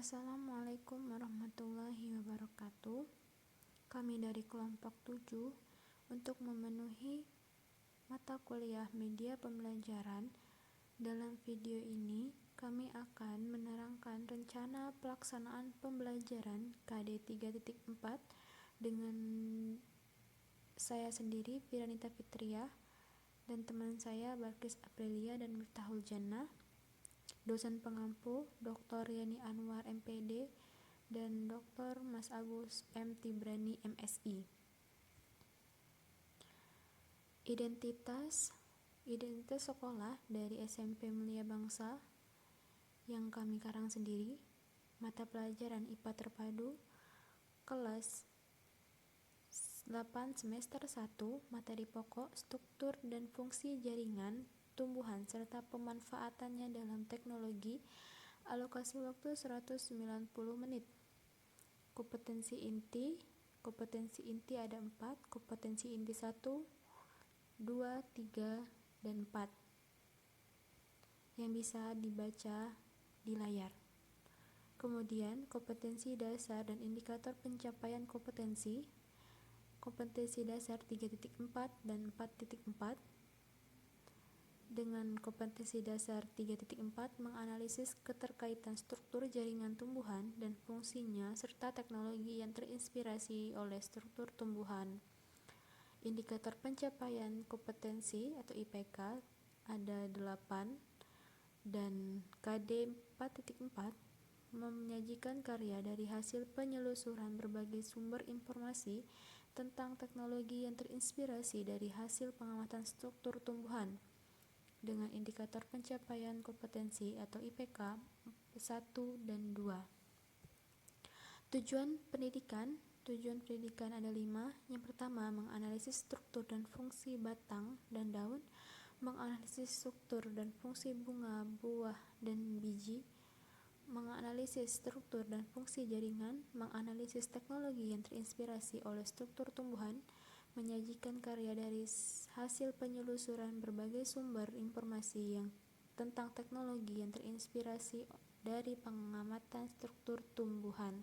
Assalamualaikum warahmatullahi wabarakatuh. Kami dari kelompok 7 untuk memenuhi mata kuliah media pembelajaran. Dalam video ini, kami akan menerangkan rencana pelaksanaan pembelajaran KD 3.4 dengan saya sendiri, Firanita Fitria, dan teman saya Balkis Aprilia dan Miftahul Jannah. Dosen pengampu Dr. Yani Anwar MPD dan Dr. Mas Agus M. Tibrani MSI. Identitas sekolah dari SMP Mulia Bangsa yang kami karang sendiri. Mata pelajaran IPA terpadu kelas 8 semester 1, materi pokok struktur dan fungsi jaringan tumbuhan serta pemanfaatannya dalam teknologi. Alokasi waktu 190 menit. Kompetensi inti ada 4, kompetensi inti 1, 2, 3, dan 4 yang bisa dibaca di layar. Kemudian kompetensi dasar dan indikator pencapaian kompetensi dasar 3.4 dan 4.4. Dengan kompetensi dasar 3.4 menganalisis keterkaitan struktur jaringan tumbuhan dan fungsinya serta teknologi yang terinspirasi oleh struktur tumbuhan. Indikator pencapaian kompetensi atau IPK ada 8 dan KD 4.4 menyajikan karya dari hasil penyelusuran berbagai sumber informasi tentang teknologi yang terinspirasi dari hasil pengamatan struktur tumbuhan dengan indikator pencapaian kompetensi atau IPK 1 dan 2. Tujuan pendidikan ada 5. Yang pertama, menganalisis struktur dan fungsi batang dan daun, menganalisis struktur dan fungsi bunga, buah, dan biji, menganalisis struktur dan fungsi jaringan, menganalisis teknologi yang terinspirasi oleh struktur tumbuhan, menyajikan karya dari hasil penyelusuran berbagai sumber informasi yang tentang teknologi yang terinspirasi dari pengamatan struktur tumbuhan.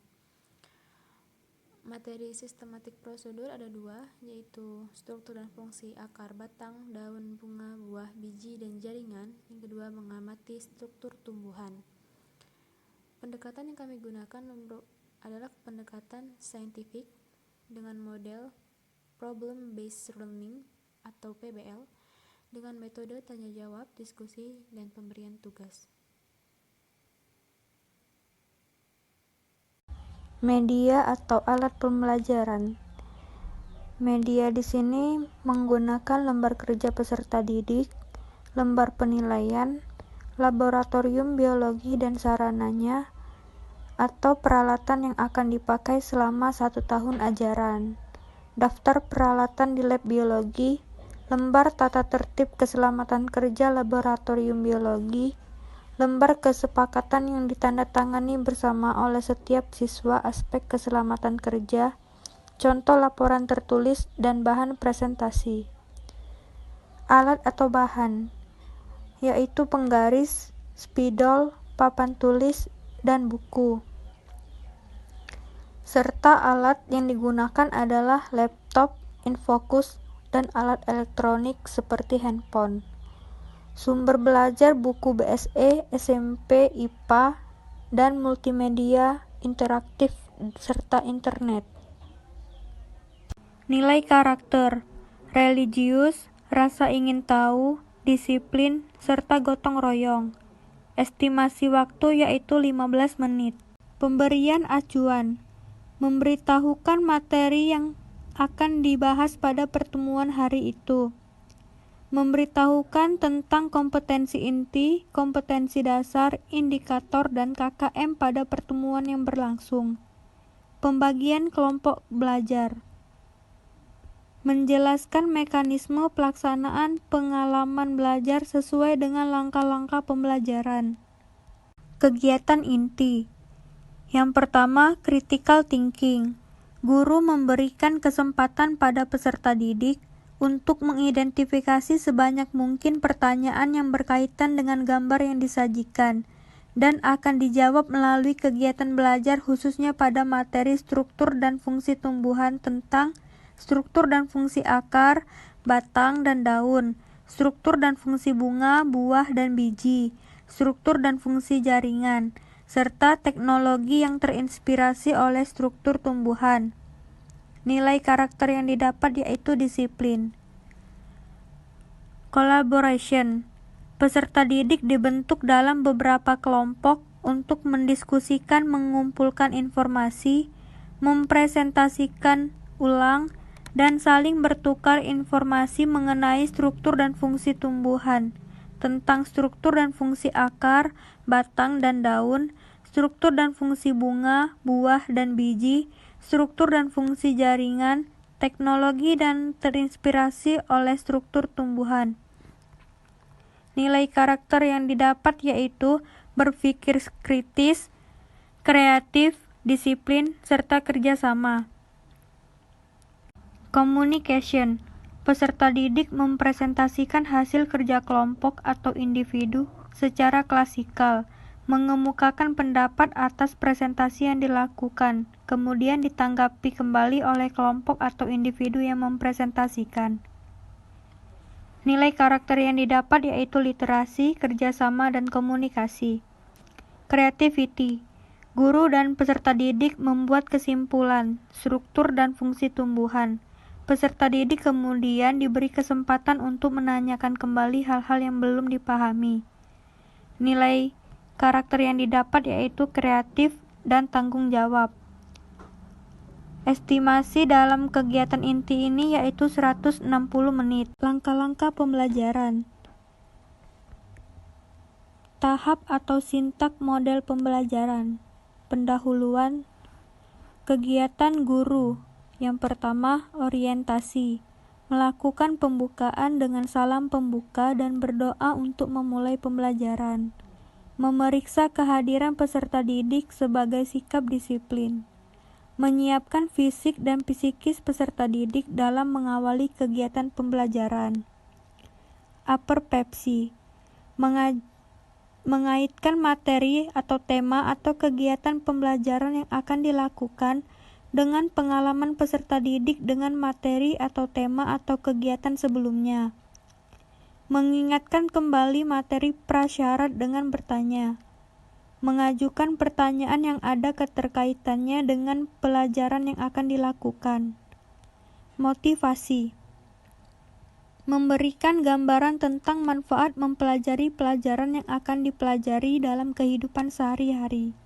Materi sistematik prosedur ada 2, yaitu struktur dan fungsi akar, batang, daun, bunga, buah, biji, dan jaringan. Yang kedua, mengamati struktur tumbuhan. Pendekatan yang kami gunakan adalah pendekatan saintifik dengan model Problem Based Learning atau PBL dengan metode tanya jawab, diskusi, dan pemberian tugas. Media atau alat pembelajaran. Media di sini menggunakan lembar kerja peserta didik, lembar penilaian, laboratorium biologi dan sarananya, atau peralatan yang akan dipakai selama 1 tahun ajaran. Daftar peralatan di lab biologi, lembar tata tertib keselamatan kerja laboratorium biologi, lembar kesepakatan yang ditandatangani bersama oleh setiap siswa aspek keselamatan kerja, contoh laporan tertulis, dan bahan presentasi. Alat atau bahan, yaitu penggaris, spidol, papan tulis, dan buku. Serta alat yang digunakan adalah laptop, infocus, dan alat elektronik seperti handphone. Sumber belajar buku BSE, SMP, IPA, dan multimedia interaktif serta internet. Nilai karakter, religius, rasa ingin tahu, disiplin, serta gotong royong. Estimasi waktu yaitu 15 menit. Pemberian acuan, memberitahukan materi yang akan dibahas pada pertemuan hari itu. Memberitahukan tentang kompetensi inti, kompetensi dasar, indikator, dan KKM pada pertemuan yang berlangsung. Pembagian kelompok belajar. Menjelaskan mekanisme pelaksanaan pengalaman belajar sesuai dengan langkah-langkah pembelajaran. Kegiatan inti. Yang pertama, critical thinking. Guru memberikan kesempatan pada peserta didik untuk mengidentifikasi sebanyak mungkin pertanyaan yang berkaitan dengan gambar yang disajikan dan akan dijawab melalui kegiatan belajar khususnya pada materi struktur dan fungsi tumbuhan tentang struktur dan fungsi akar, batang, dan daun, struktur dan fungsi bunga, buah, dan biji, struktur dan fungsi jaringan, serta teknologi yang terinspirasi oleh struktur tumbuhan. Nilai karakter yang didapat yaitu disiplin. Collaboration. Peserta didik dibentuk dalam beberapa kelompok untuk mendiskusikan, mengumpulkan informasi, mempresentasikan ulang, dan saling bertukar informasi mengenai struktur dan fungsi tumbuhan, tentang struktur dan fungsi akar, batang, dan daun, struktur dan fungsi bunga, buah, dan biji, struktur dan fungsi jaringan, teknologi dan terinspirasi oleh struktur tumbuhan. Nilai karakter yang didapat yaitu berpikir kritis, kreatif, disiplin, serta kerjasama. Communication. Peserta didik mempresentasikan hasil kerja kelompok atau individu secara klasikal, mengemukakan pendapat atas presentasi yang dilakukan, kemudian ditanggapi kembali oleh kelompok atau individu yang mempresentasikan. Nilai karakter yang didapat yaitu literasi, kerjasama, dan komunikasi. Creativity. Guru dan peserta didik membuat kesimpulan, struktur dan fungsi tumbuhan. Peserta didik kemudian diberi kesempatan untuk menanyakan kembali hal-hal yang belum dipahami. Nilai karakter yang didapat yaitu kreatif dan tanggung jawab. Estimasi dalam kegiatan inti ini yaitu 160 menit. Langkah-langkah pembelajaran. Tahap atau sintak model pembelajaran. Pendahuluan. Kegiatan guru. Yang pertama, orientasi. Melakukan pembukaan dengan salam pembuka dan berdoa untuk memulai pembelajaran. Memeriksa kehadiran peserta didik sebagai sikap disiplin. Menyiapkan fisik dan psikis peserta didik dalam mengawali kegiatan pembelajaran. Aperpepsi. Mengaitkan materi atau tema atau kegiatan pembelajaran yang akan dilakukan dengan pengalaman peserta didik dengan materi atau tema atau kegiatan sebelumnya. Mengingatkan kembali materi prasyarat dengan bertanya. Mengajukan pertanyaan yang ada keterkaitannya dengan pelajaran yang akan dilakukan. Motivasi. Memberikan gambaran tentang manfaat mempelajari pelajaran yang akan dipelajari dalam kehidupan sehari-hari.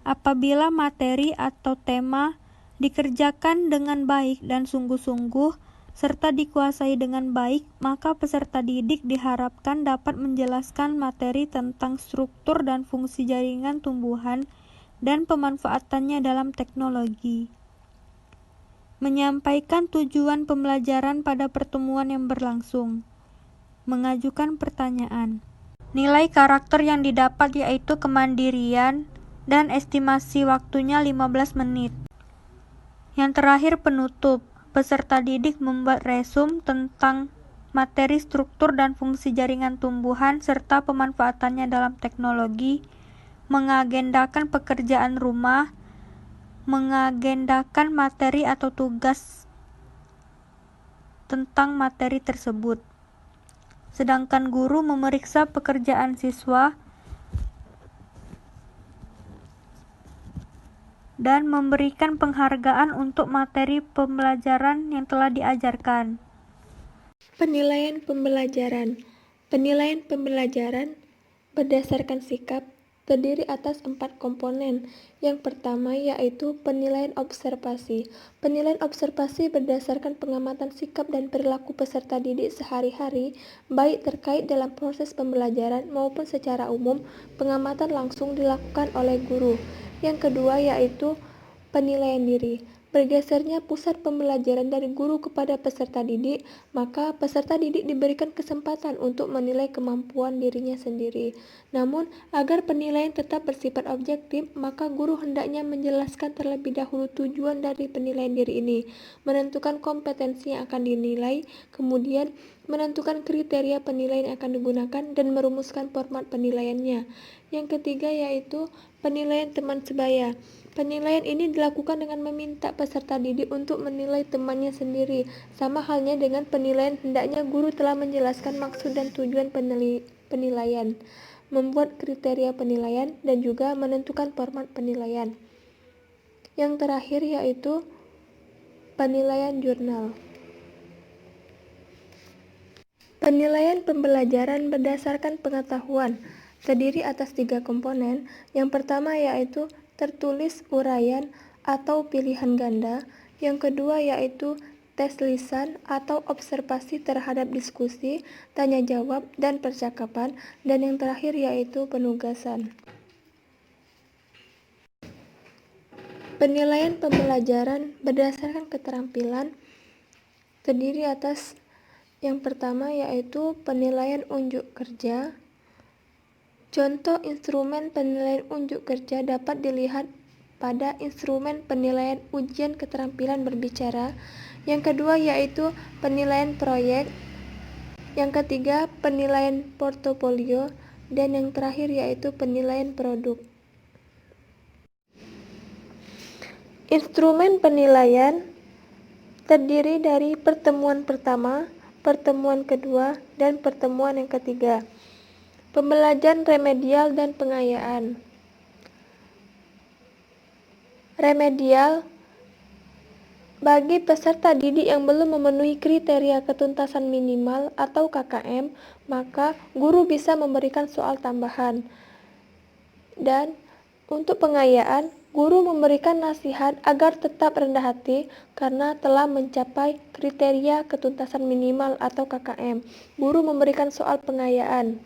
Apabila materi atau tema dikerjakan dengan baik dan sungguh-sungguh, serta dikuasai dengan baik, maka peserta didik diharapkan dapat menjelaskan materi tentang struktur dan fungsi jaringan tumbuhan dan pemanfaatannya dalam teknologi. Menyampaikan tujuan pembelajaran pada pertemuan yang berlangsung. Mengajukan pertanyaan. Nilai karakter yang didapat yaitu kemandirian dan estimasi waktunya 15 menit. Yang terakhir, penutup. Peserta didik membuat resum tentang materi struktur dan fungsi jaringan tumbuhan serta pemanfaatannya dalam teknologi, mengagendakan pekerjaan rumah, mengagendakan materi atau tugas tentang materi tersebut. Sedangkan guru memeriksa pekerjaan siswa dan memberikan penghargaan untuk materi pembelajaran yang telah diajarkan. Penilaian pembelajaran. Penilaian pembelajaran berdasarkan sikap terdiri atas 4 komponen. Yang pertama yaitu penilaian observasi. Penilaian observasi berdasarkan pengamatan sikap dan perilaku peserta didik sehari-hari, baik terkait dalam proses pembelajaran maupun secara umum. Pengamatan langsung dilakukan oleh guru. Yang kedua yaitu penilaian diri. Bergesernya pusat pembelajaran dari guru kepada peserta didik, maka peserta didik diberikan kesempatan untuk menilai kemampuan dirinya sendiri. Namun, agar penilaian tetap bersifat objektif, maka guru hendaknya menjelaskan terlebih dahulu tujuan dari penilaian diri ini, menentukan kompetensi yang akan dinilai, kemudian menentukan kriteria penilaian yang akan digunakan, dan merumuskan format penilaiannya. Yang ketiga yaitu penilaian teman sebaya. Penilaian ini dilakukan dengan meminta peserta didik untuk menilai temannya sendiri. Sama halnya dengan penilaian, hendaknya guru telah menjelaskan maksud dan tujuan penilaian, membuat kriteria penilaian, dan juga menentukan format penilaian. Yang terakhir yaitu penilaian jurnal. Penilaian pembelajaran berdasarkan pengetahuan terdiri atas 3 komponen. Yang pertama yaitu tertulis uraian atau pilihan ganda. Yang kedua yaitu tes lisan atau observasi terhadap diskusi, tanya jawab, dan percakapan. Dan yang terakhir yaitu penugasan. Penilaian pembelajaran berdasarkan keterampilan terdiri atas yang pertama yaitu penilaian unjuk kerja. Contoh instrumen penilaian unjuk kerja dapat dilihat pada instrumen penilaian ujian keterampilan berbicara. Yang kedua yaitu penilaian proyek. Yang ketiga penilaian portofolio. Dan yang terakhir yaitu penilaian produk. Instrumen penilaian terdiri dari pertemuan pertama, pertemuan kedua, dan pertemuan yang ketiga. Pembelajaran remedial dan pengayaan. Remedial bagi peserta didik yang belum memenuhi kriteria ketuntasan minimal atau KKM, maka guru bisa memberikan soal tambahan. Dan untuk pengayaan, guru memberikan nasihat agar tetap rendah hati karena telah mencapai kriteria ketuntasan minimal atau KKM. Guru memberikan soal pengayaan.